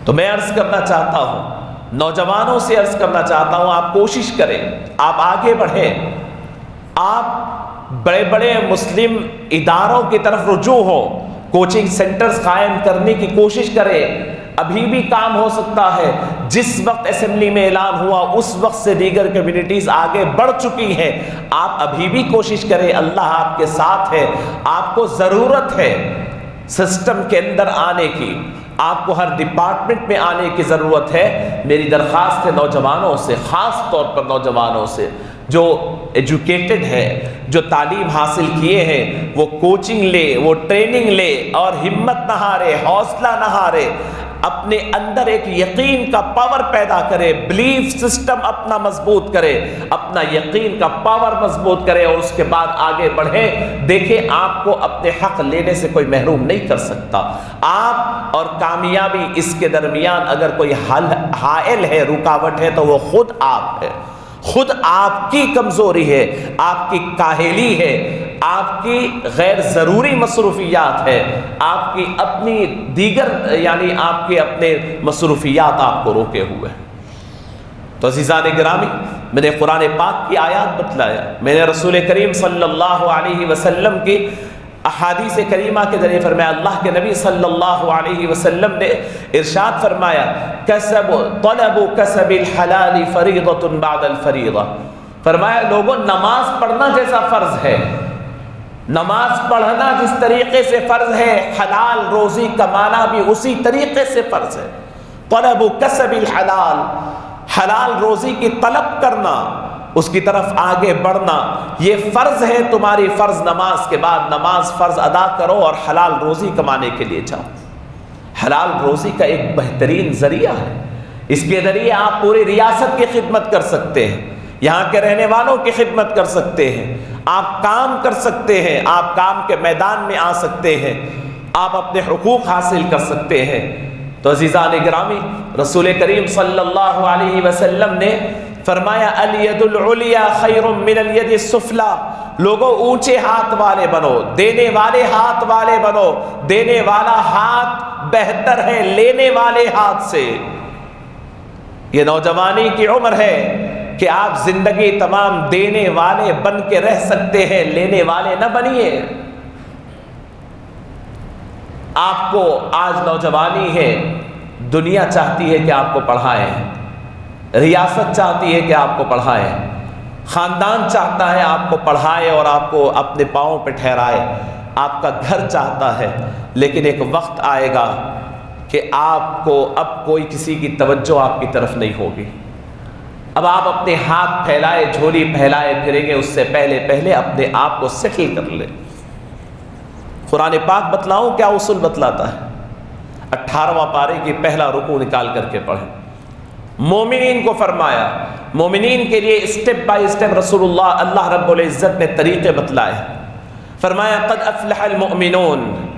تو میں عرض کرنا چاہتا ہوں، نوجوانوں سے عرض کرنا چاہتا ہوں، آپ کوشش کریں، آپ آگے بڑھیں، آپ بڑے بڑے مسلم اداروں کی طرف رجوع ہو، کوچنگ سینٹرز قائم کرنے کی کوشش کریں۔ ابھی بھی کام ہو سکتا ہے، جس وقت اسمبلی میں اعلان ہوا اس وقت سے دیگر کمیونٹیز آگے بڑھ چکی ہیں، آپ ابھی بھی کوشش کریں، اللہ آپ کے ساتھ ہے۔ آپ کو ضرورت ہے سسٹم کے اندر آنے کی، آپ کو ہر ڈپارٹمنٹ میں آنے کی ضرورت ہے۔ میری درخواست ہے نوجوانوں سے، خاص طور پر نوجوانوں سے، جو ایجوکیٹڈ ہے، جو تعلیم حاصل کیے ہیں، وہ کوچنگ لے، وہ ٹریننگ لے اور ہمت نہ ہارے، حوصلہ نہ ہارے، اپنے اندر ایک یقین کا پاور پیدا کرے، بلیف سسٹم اپنا مضبوط کرے، اپنا یقین کا پاور مضبوط کرے اور اس کے بعد آگے بڑھے۔ دیکھیں آپ کو اپنے حق لینے سے کوئی محروم نہیں کر سکتا۔ آپ اور کامیابی اس کے درمیان اگر کوئی حائل ہے، رکاوٹ ہے، تو وہ خود آپ ہے، خود آپ کی کمزوری ہے، آپ کی کاہلی ہے، آپ کی غیر ضروری مصروفیات ہے، آپ کی اپنی دیگر یعنی آپ کے اپنے مصروفیات آپ کو روکے ہوئے ہیں۔ تو عزیزان گرامی، میں نے قرآن پاک کی آیات بتلایا، میں نے رسول کریم صلی اللہ علیہ وسلم کی احادیث کریمہ کے ذریعے فرمایا، اللہ کے نبی صلی اللہ علیہ وسلم نے ارشاد فرمایا، طلب کسب الحلال فریضۃ بعد الفریضہ، فرمایا لوگوں نماز پڑھنا جیسا فرض ہے، نماز پڑھنا جس طریقے سے فرض ہے، حلال روزی کمانا بھی اسی طریقے سے فرض ہے۔ طلب کسب الحلال، حلال روزی کی طلب کرنا، اس کی طرف آگے بڑھنا، یہ فرض ہے تمہاری فرض نماز کے بعد نماز فرض ادا کرو اور حلال روزی کمانے کے لیے جاؤ۔ حلال روزی کا ایک بہترین ذریعہ ہے، اس کے ذریعے آپ پوری ریاست کی خدمت کر سکتے ہیں، یہاں کے رہنے والوں کی خدمت کر سکتے ہیں، آپ کام کر سکتے ہیں، آپ کام کے میدان میں آ سکتے ہیں، آپ اپنے حقوق حاصل کر سکتے ہیں۔ تو عزیزان گرامی، رسول کریم صلی اللہ علیہ وسلم نے فرمایا، الید العلیا خیر من الید السفلی، لوگوں اونچے ہاتھ والے بنو، دینے والے ہاتھ والے بنو، دینے والا ہاتھ بہتر ہے لینے والے ہاتھ سے۔ یہ نوجوانی کی عمر ہے کہ آپ زندگی تمام دینے والے بن کے رہ سکتے ہیں، لینے والے نہ بنیے۔ آپ کو آج نوجوانی ہے، دنیا چاہتی ہے کہ آپ کو پڑھائیں، ریاست چاہتی ہے کہ آپ کو پڑھائیں، خاندان چاہتا ہے آپ کو پڑھائے اور آپ کو اپنے پاؤں پہ ٹھہرائے، آپ کا گھر چاہتا ہے، لیکن ایک وقت آئے گا کہ آپ کو اب کوئی کسی کی توجہ آپ کی طرف نہیں ہوگی۔ اب آپ اپنے ہاتھ پھیلائے، جھولی پھیلائے پھریں گے، اس سے پہلے اپنے آپ کو سیٹل کر لیں۔ قرآن پاک بتلاؤں کیا اصول بتلاتا ہے؟ 18واں پارے کی پہلا رکوع نکال کر کے پڑھیں۔ مومنین کو فرمایا، مومنین کے لیے اسٹیپ بائی اسٹیپ رسول اللہ رب العزت نے طریقے بتلائے۔ فرمایا قد افلح المؤمنون،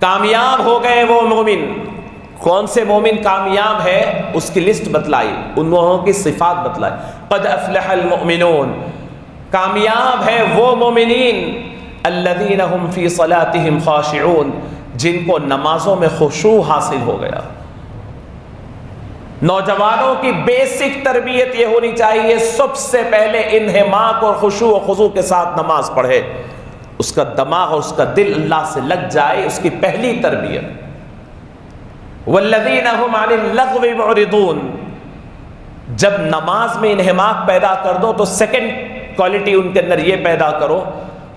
کامیاب ہو گئے وہ مومن۔ کون سے مومن کامیاب ہے اس کی لسٹ بتلائی، ان لوگوں کی صفات بتلائی۔ قد افلح المؤمنون، کامیاب ہے وہ مومنین، الذین هم فی صلاتهم خاشعون، جن کو نمازوں میں خشوع حاصل ہو گیا۔ نوجوانوں کی بیسک تربیت یہ ہونی چاہیے، سب سے پہلے انہماک اور خشوع و خضوع کے ساتھ نماز پڑھے، اس کا دماغ اور اس کا دل اللہ سے لگ جائے، اس کی پہلی تربیت۔ والذین هم عن اللغو معرضون، جب نماز میں انہماک پیدا کر دو تو سیکنڈ کوالٹی ان کے اندر یہ پیدا کرو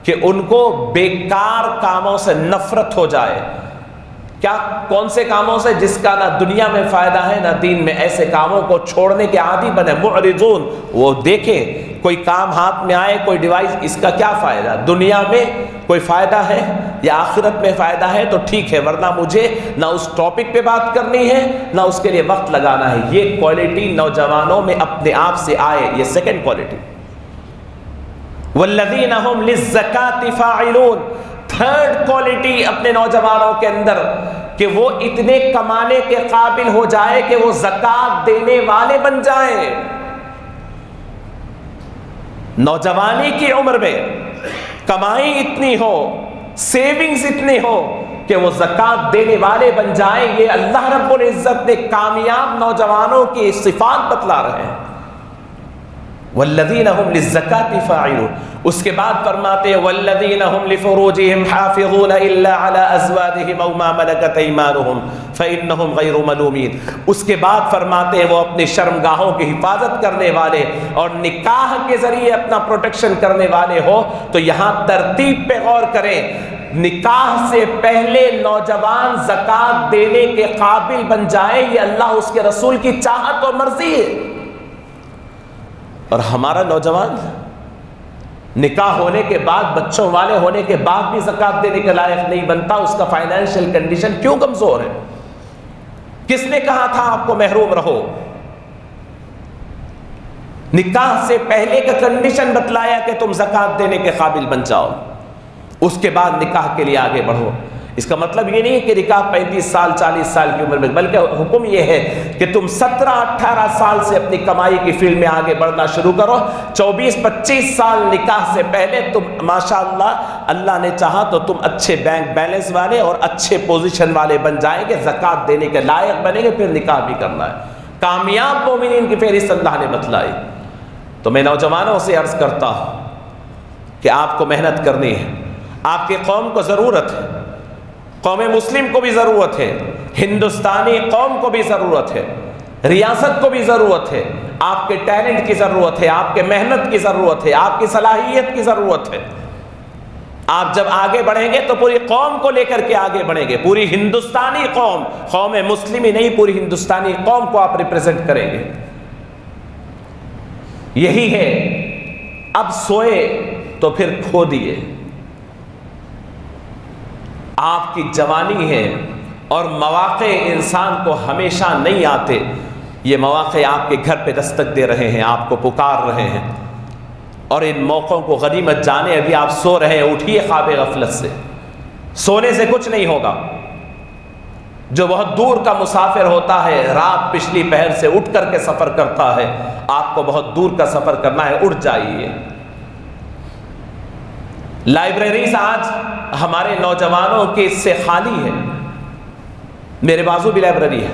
کہ ان کو بیکار کاموں سے نفرت ہو جائے۔ کیا کون سے کاموں سے؟ جس کا نہ دنیا میں فائدہ ہے نہ دین میں، ایسے کاموں کو چھوڑنے کے عادی بنے۔ معرضون، وہ دیکھے کوئی کام ہاتھ میں آئے، کوئی ڈیوائس، اس کا کیا فائدہ؟ دنیا میں کوئی فائدہ ہے یا آخرت میں فائدہ ہے تو ٹھیک ہے، ورنہ مجھے نہ اس ٹاپک پہ بات کرنی ہے نہ اس کے لیے وقت لگانا ہے۔ یہ کوالٹی نوجوانوں میں اپنے آپ سے آئے، یہ سیکنڈ کوالٹی۔ والذین هم للزکاة فاعلون، تھرڈ کوالٹی اپنے نوجوانوں کے اندر کہ وہ اتنے کمانے کے قابل ہو جائے کہ وہ زکات دینے والے بن جائیں۔ نوجوانی کی عمر میں کمائی اتنی ہو، سیونگز اتنی ہو کہ وہ زکات دینے والے بن جائیں۔ یہ اللہ رب العزت نے کامیاب نوجوانوں کی صفات بتلا رہے ہیں۔ والذین هم للزکاة فاعلون، اس کے بعد فرماتے ہیں والذین هم لفروجهم حافظون الا على ازواجهم او ما ملكت ایمانهم فانهم غیر ملومین، اس کے بعد فرماتے ہیں وہ اپنی شرمگاہوں کی حفاظت کرنے والے اور نکاح کے ذریعے اپنا پروٹیکشن کرنے والے ہو۔ تو یہاں ترتیب پہ غور کریں، نکاح سے پہلے نوجوان زکات دینے کے قابل بن جائے، یہ اللہ اس کے رسول کی چاہت اور مرضی ہے۔ اور ہمارا نوجوان نکاح ہونے کے بعد، بچوں والے ہونے کے بعد بھی زکوٰۃ دینے کے لائق نہیں بنتا. اس کا فائنینشیل کنڈیشن کیوں کمزور ہے؟ کس نے کہا تھا آپ کو محروم رہو؟ نکاح سے پہلے کا کنڈیشن بتلایا کہ تم زکوٰۃ دینے کے قابل بن جاؤ، اس کے بعد نکاح کے لیے آگے بڑھو. اس کا مطلب یہ نہیں ہے کہ نکاح 35 سال 40 سال کی عمر میں، بلکہ حکم یہ ہے کہ تم 17-18 سال سے اپنی کمائی کی فیلڈ میں آگے بڑھنا شروع کرو. 24-25 سال نکاح سے پہلے تم ماشاءاللہ اللہ نے چاہا تو تم اچھے بینک بیلنس والے اور اچھے پوزیشن والے بن جائیں گے، زکوٰۃ دینے کے لائق بنیں گے، پھر نکاح بھی کرنا ہے. کامیاب مومنین کی فہرست اللہ نے بتلائی. تو میں نوجوانوں سے عرض کرتا ہوں کہ آپ کو محنت کرنی ہے. آپ کی قوم کو ضرورت ہے، قوم مسلم کو بھی ضرورت ہے، ہندوستانی قوم کو بھی ضرورت ہے، ریاست کو بھی ضرورت ہے. آپ کے ٹیلنٹ کی ضرورت ہے، آپ کے محنت کی ضرورت ہے، آپ کی صلاحیت کی ضرورت ہے. آپ جب آگے بڑھیں گے تو پوری قوم کو لے کر کے آگے بڑھیں گے. پوری ہندوستانی قوم، قوم مسلم ہی نہیں، پوری ہندوستانی قوم کو آپ ریپرزینٹ کریں گے. یہی ہے. اب سوئے تو پھر کھو دیے. آپ کی جوانی ہے اور مواقع انسان کو ہمیشہ نہیں آتے. یہ مواقع آپ کے گھر پہ دستک دے رہے ہیں، آپ کو پکار رہے ہیں، اور ان موقعوں کو غنیمت جانے. ابھی آپ سو رہے ہیں، اٹھیے خواب غفلت سے. سونے سے کچھ نہیں ہوگا. جو بہت دور کا مسافر ہوتا ہے، رات پچھلی پہر سے اٹھ کر کے سفر کرتا ہے، آپ کو بہت دور کا سفر کرنا ہے، اٹھ جائیے. لائبریریز آج ہمارے نوجوانوں کے اس سے خالی ہے. میرے بازو بھی لائبریری ہے.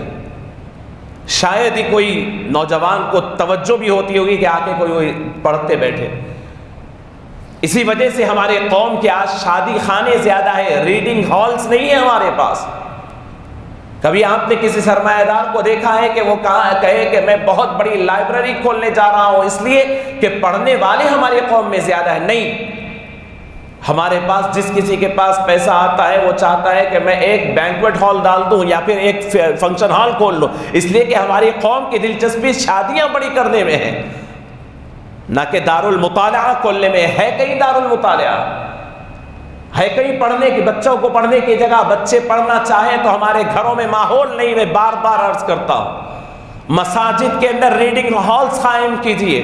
شاید ہی کوئی نوجوان کو توجہ بھی ہوتی ہوگی کہ آ کے کوئی پڑھتے بیٹھے. اسی وجہ سے ہمارے قوم کے آج شادی خانے زیادہ ہے، ریڈنگ ہالز نہیں ہے ہمارے پاس. کبھی آپ نے کسی سرمایہ دار کو دیکھا ہے کہ وہ کہے کہ میں بہت بڑی لائبریری کھولنے جا رہا ہوں اس لیے کہ پڑھنے والے ہماری قوم میں زیادہ ہے؟ نہیں. ہمارے پاس جس کسی کے پاس پیسہ آتا ہے وہ چاہتا ہے کہ میں ایک بینکویٹ ہال ڈال دوں یا پھر ایک فنکشن ہال کھول لوں، اس لیے کہ ہماری قوم کی دلچسپی شادیاں بڑی کرنے میں ہے، نہ کہ دارالمطالعہ کھولنے میں. ہے کہیں دارالمطالعہ؟ ہے کہیں پڑھنے کی، بچوں کو پڑھنے کی جگہ؟ بچے پڑھنا چاہیں تو ہمارے گھروں میں ماحول نہیں. میں بار بار عرض کرتا ہوں، مساجد کے اندر ریڈنگ ہالز قائم کیجئے،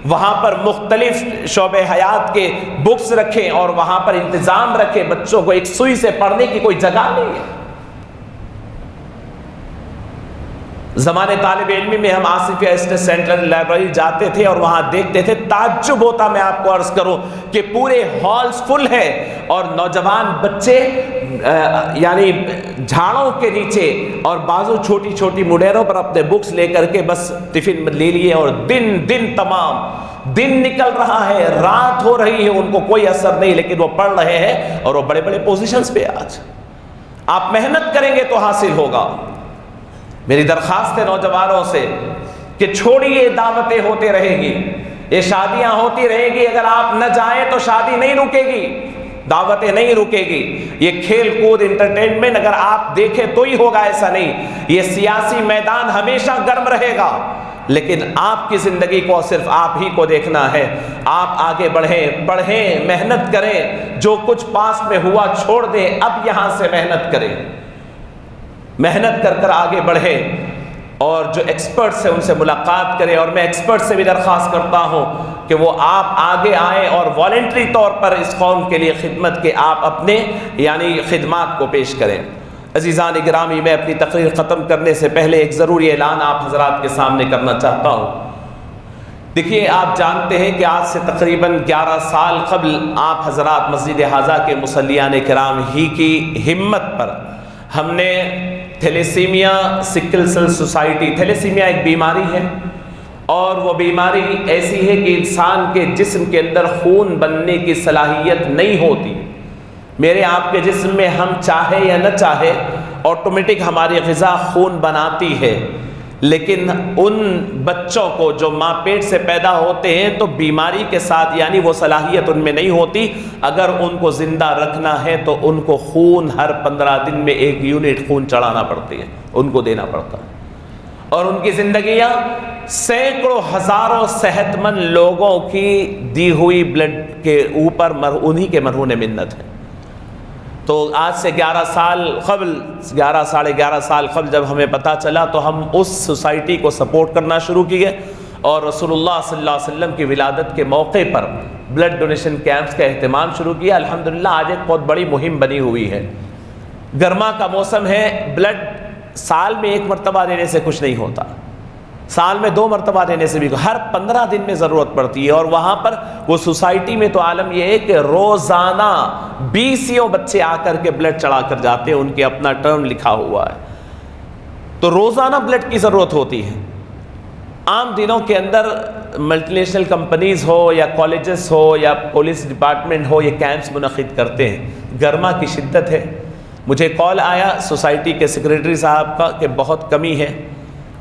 وہاں پر مختلف شعبہ حیات کے بکس رکھیں اور وہاں پر انتظام رکھیں. بچوں کو ایک سوئی سے پڑھنے کی کوئی جگہ نہیں ہے. زمانے طالب علمی میں ہم آصفیہ اسٹیٹ سینٹرل لائبریری جاتے تھے اور وہاں دیکھتے تھے، تعجب ہوتا. میں آپ کو عرض کروں کہ پورے ہالز فل ہے اور نوجوان بچے یعنی جھاڑوں کے نیچے اور بازو چھوٹی چھوٹی مڈیروں پر اپنے بکس لے کر کے بس ٹفن میں لے لیے، اور دن تمام دن نکل رہا ہے، رات ہو رہی ہے، ان کو کوئی اثر نہیں، لیکن وہ پڑھ رہے ہیں اور وہ بڑے بڑے پوزیشنز پہ. آج آپ محنت کریں گے تو حاصل ہوگا. میری درخواست ہے نوجوانوں سے کہ چھوڑیے، دعوتیں ہوتے رہیں گی، یہ شادیاں ہوتی رہیں گی. اگر آپ نہ جائیں تو شادی نہیں رکے گی، دعوتیں نہیں رکے گی. یہ کھیل کود انٹرٹینمنٹ اگر آپ دیکھیں تو ہی ہوگا، ایسا نہیں. یہ سیاسی میدان ہمیشہ گرم رہے گا، لیکن آپ کی زندگی کو صرف آپ ہی کو دیکھنا ہے. آپ آگے بڑھیں، پڑھیں، محنت کریں. جو کچھ پاس میں ہوا چھوڑ دیں، اب یہاں سے محنت کریں، محنت کر کر آگے بڑھیں. اور جو ایکسپرٹس ہیں ان سے ملاقات کریں. اور میں ایکسپرٹ سے بھی درخواست کرتا ہوں کہ وہ آپ آگے آئیں اور والنٹری طور پر اس قوم کے لیے خدمت کے آپ اپنے یعنی خدمات کو پیش کریں. عزیزان گرامی، میں اپنی تقریر ختم کرنے سے پہلے ایک ضروری اعلان آپ حضرات کے سامنے کرنا چاہتا ہوں. دیکھیے، آپ جانتے ہیں کہ آج سے تقریباً 11 سال قبل آپ حضرات مسجد حاضہ کے مصلیان کرام ہی کی ہمت پر ہم نے thalassemia sickle cell society, thalassemia ایک بیماری ہے اور وہ بیماری ایسی ہے کہ انسان کے جسم کے اندر خون بننے کی صلاحیت نہیں ہوتی. میرے آپ کے جسم میں ہم چاہے یا نہ چاہے آٹومیٹک ہماری غذا خون بناتی ہے، لیکن ان بچوں کو جو ماں پیٹ سے پیدا ہوتے ہیں تو بیماری کے ساتھ یعنی وہ صلاحیت ان میں نہیں ہوتی. اگر ان کو زندہ رکھنا ہے تو ان کو خون ہر 15 دن میں 1 یونٹ خون چڑھانا پڑتی ہے، ان کو دینا پڑتا ہے. اور ان کی زندگیاں سینکڑوں ہزاروں صحت مند لوگوں کی دی ہوئی بلڈ کے اوپر انہی کے مرہون منت ہے۔ تو آج سے 11 سال قبل، 11 ساڑھے 11 سال قبل جب ہمیں پتہ چلا تو ہم اس سوسائٹی کو سپورٹ کرنا شروع کیے، اور رسول اللہ صلی اللہ علیہ وسلم کی ولادت کے موقع پر بلڈ ڈونیشن کیمپس کا اہتمام شروع کیا۔ الحمدللہ آج ایک بہت بڑی مہم بنی ہوئی ہے۔ گرما کا موسم ہے، بلڈ سال میں 1 مرتبہ دینے سے کچھ نہیں ہوتا، سال میں 2 مرتبہ دینے سے بھی، ہر 15 دن میں ضرورت پڑتی ہے۔ اور وہاں پر وہ سوسائٹی میں تو عالم یہ ہے کہ روزانہ 20 بچے آ کر کے بلڈ چڑھا کر جاتے ہیں، ان کے اپنا ٹرم لکھا ہوا ہے، تو روزانہ بلڈ کی ضرورت ہوتی ہے۔ عام دنوں کے اندر ملٹی نیشنل کمپنیز ہو یا کالجز ہو یا پولیس ڈپارٹمنٹ ہو، یہ کیمپس منعقد کرتے ہیں۔ گرما کی شدت ہے، مجھے کال آیا سوسائٹی کے سیکریٹری صاحب کا کہ بہت کمی ہے۔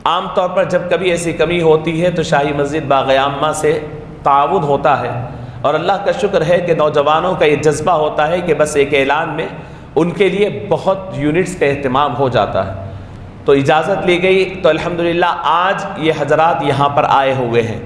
عام طور پر جب کبھی ایسی کمی ہوتی ہے تو شاہی مسجد باغ عامہ سے تعاون ہوتا ہے، اور اللہ کا شکر ہے کہ نوجوانوں کا یہ جذبہ ہوتا ہے کہ بس ایک اعلان میں ان کے لیے بہت یونٹس کا اہتمام ہو جاتا ہے۔ تو اجازت لی گئی، تو الحمدللہ آج یہ حضرات یہاں پر آئے ہوئے ہیں۔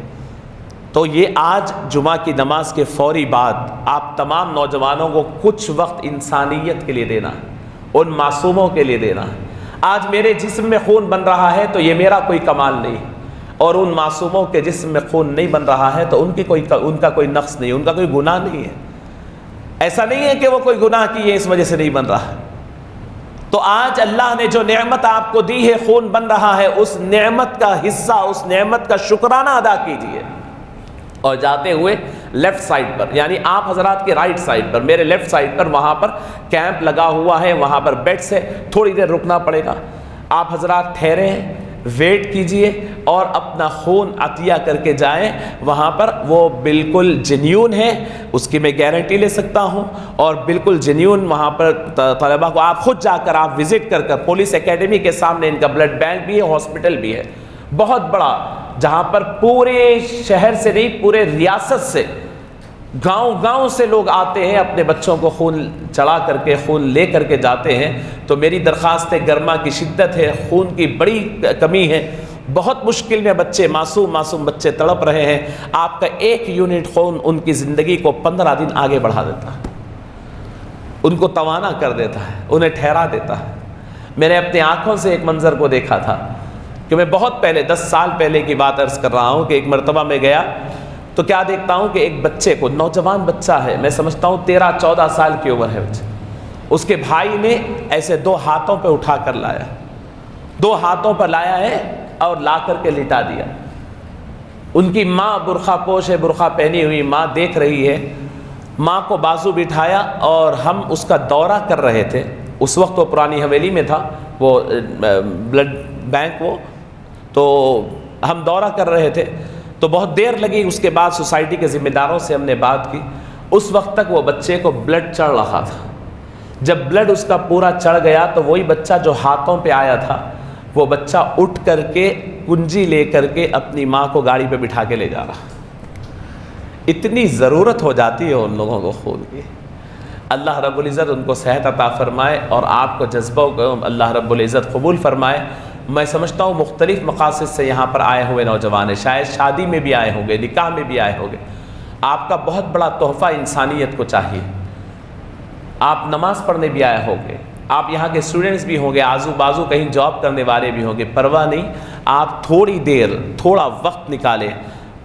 تو یہ آج جمعہ کی نماز کے فوری بعد آپ تمام نوجوانوں کو کچھ وقت انسانیت کے لیے دینا ہے، ان معصوموں کے لیے دینا ہے۔ آج میرے جسم میں خون بن رہا ہے تو یہ میرا کوئی کمال نہیں، اور ان معصوموں کے جسم میں خون نہیں بن رہا ہے تو ان کا کوئی نقص نہیں، ان کا کوئی گناہ نہیں ہے۔ ایسا نہیں ہے کہ وہ کوئی گناہ کی ہے اس وجہ سے نہیں بن رہا۔ تو آج اللہ نے جو نعمت آپ کو دی ہے، خون بن رہا ہے، اس نعمت کا حصہ، اس نعمت کا شکرانہ ادا کیجیے۔ اور جاتے ہوئے لیفٹ سائڈ پر، یعنی آپ حضرات کے رائٹ سائڈ پر، میرے لیفٹ سائڈ پر وہاں پر کیمپ لگا ہوا ہے، وہاں پر بیڈس ہے، تھوڑی دیر رکنا پڑے گا۔ آپ حضرات ٹھہرے ہیں، ویٹ کیجئے اور اپنا خون عطیہ کر کے جائیں۔ وہاں پر وہ بالکل جینیون ہے، اس کی میں گارنٹی لے سکتا ہوں، اور بالکل جینیون وہاں پر طلبہ کو آپ خود جا کر آپ وزٹ کر پولیس اکیڈمی کے سامنے ان کا بلڈ بینک بھی ہے، ہاسپٹل بھی ہے بہت بڑا، جہاں پر پورے شہر سے نہیں پورے ریاست سے، گاؤں سے لوگ آتے ہیں، اپنے بچوں کو خون چڑھا کر کے، خون لے کر کے جاتے ہیں۔ تو میری درخواست ہے، گرما کی شدت ہے، خون کی بڑی کمی ہے، بہت مشکل میں بچے، معصوم بچے تڑپ رہے ہیں۔ آپ کا 1 یونٹ خون ان کی زندگی کو 15 دن آگے بڑھا دیتا ہے، ان کو توانا کر دیتا ہے، انہیں ٹھہرا دیتا ہے۔ میں نے اپنی آنکھوں سے ایک منظر کو دیکھا تھا کہ میں بہت پہلے 10 سال پہلے کی بات عرض کر رہا ہوں کہ ایک مرتبہ میں گیا تو کیا دیکھتا ہوں کہ ایک بچے کو، نوجوان بچہ ہے، میں سمجھتا ہوں 13-14 سال کی عمر ہے بچے، اس کے بھائی نے ایسے 2 ہاتھوں پہ اٹھا کر لایا، 2 ہاتھوں پر لایا ہے اور لا کر کے لٹا دیا۔ ان کی ماں برقع پوش ہے، برقع پہنی ہوئی ماں دیکھ رہی ہے، ماں کو بازو بٹھایا اور ہم اس کا دورہ کر رہے تھے۔ اس وقت وہ پرانی حویلی میں تھا وہ بلڈ بینک، وہ تو ہم دورہ کر رہے تھے، تو بہت دیر لگی۔ اس کے بعد سوسائٹی کے ذمہ داروں سے ہم نے بات کی۔ اس وقت تک وہ بچے کو بلڈ چڑھ رہا تھا۔ جب بلڈ اس کا پورا چڑھ گیا تو وہی بچہ جو ہاتھوں پہ آیا تھا، وہ بچہ اٹھ کر کے کنجی لے کر کے اپنی ماں کو گاڑی پہ بٹھا کے لے جا رہا۔ اتنی ضرورت ہو جاتی ہے ان لوگوں کو خون کی۔ اللہ رب العزت ان کو صحت عطا فرمائے اور آپ کو جذبوں کو اللہ رب العزت قبول فرمائے۔ میں سمجھتا ہوں مختلف مقاصد سے یہاں پر آئے ہوئے نوجوان ہیں، شاید شادی میں بھی آئے ہوں گے، نکاح میں بھی آئے ہوں گے۔ آپ کا بہت بڑا تحفہ انسانیت کو چاہیے۔ آپ نماز پڑھنے بھی آئے ہوں گے، آپ یہاں کے اسٹوڈنٹس بھی ہوں گے، آزو بازو کہیں جاب کرنے والے بھی ہوں گے، پرواہ نہیں، آپ تھوڑی دیر، تھوڑا وقت نکالیں۔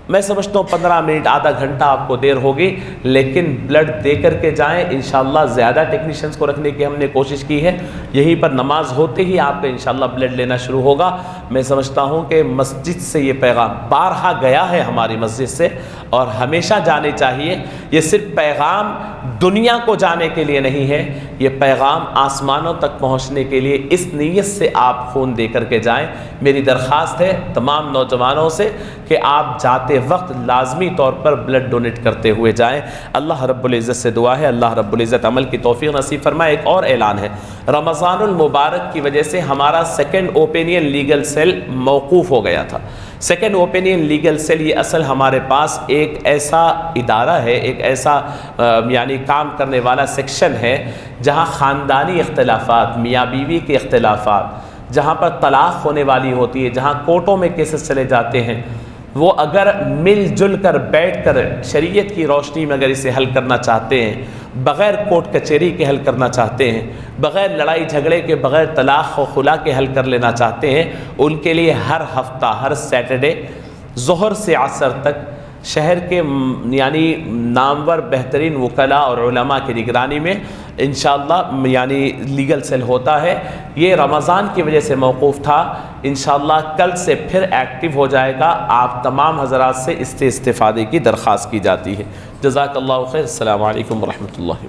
میں سمجھتا ہوں 15 منٹ، آدھا گھنٹہ آپ کو دیر ہوگی، لیکن بلڈ دے کر کے جائیں۔ انشاءاللہ زیادہ ٹیکنیشینز کو رکھنے کی ہم نے کوشش کی ہے، یہیں پر نماز ہوتے ہی آپ کا انشاءاللہ بلڈ لینا شروع ہوگا۔ میں سمجھتا ہوں کہ مسجد سے یہ پیغام بارہا گیا ہے، ہماری مسجد سے، اور ہمیشہ جانے چاہیے۔ یہ صرف پیغام دنیا کو جانے کے لیے نہیں ہے، یہ پیغام آسمانوں تک پہنچنے کے لیے، اس نیت سے آپ خون دے کر کے جائیں۔ میری درخواست ہے تمام نوجوانوں سے کہ آپ جاتے وقت لازمی طور پر بلڈ ڈونیٹ کرتے ہوئے جائیں۔ اللہ رب العزت سے دعا ہے اللہ رب العزت عمل کی توفیق نصیب فرمائے۔ ایک اور اعلان ہے، رمضان المبارک کی وجہ سے ہمارا سیکنڈ اوپینین لیگل سیل موقوف ہو گیا تھا۔ سیکنڈ اوپینین لیگل سیل یہ اصل ہمارے پاس ایک ایسا ادارہ ہے، ایک ایسا یعنی کام کرنے والا سیکشن ہے جہاں خاندانی اختلافات، میاں بیوی کے اختلافات، جہاں پر طلاق ہونے والی ہوتی ہے، جہاں کورٹوں میں کیسز چلے جاتے ہیں، وہ اگر مل جل کر بیٹھ کر شریعت کی روشنی میں اگر اسے حل کرنا چاہتے ہیں، بغیر کورٹ کچہری کے حل کرنا چاہتے ہیں، بغیر لڑائی جھگڑے کے، بغیر طلاق و خلا کے حل کر لینا چاہتے ہیں، ان کے لیے ہر ہفتہ ہر سیٹرڈے ظہر سے عصر تک شہر کے یعنی نامور بہترین وکلاء اور علماء کی نگرانی میں انشاءاللہ یعنی لیگل سیل ہوتا ہے۔ یہ رمضان کی وجہ سے موقوف تھا، انشاءاللہ کل سے پھر ایکٹیو ہو جائے گا۔ آپ تمام حضرات سے اس سے استفادے کی درخواست کی جاتی ہے۔ جزاک اللہ خیر، السلام علیکم ورحمۃ اللہ۔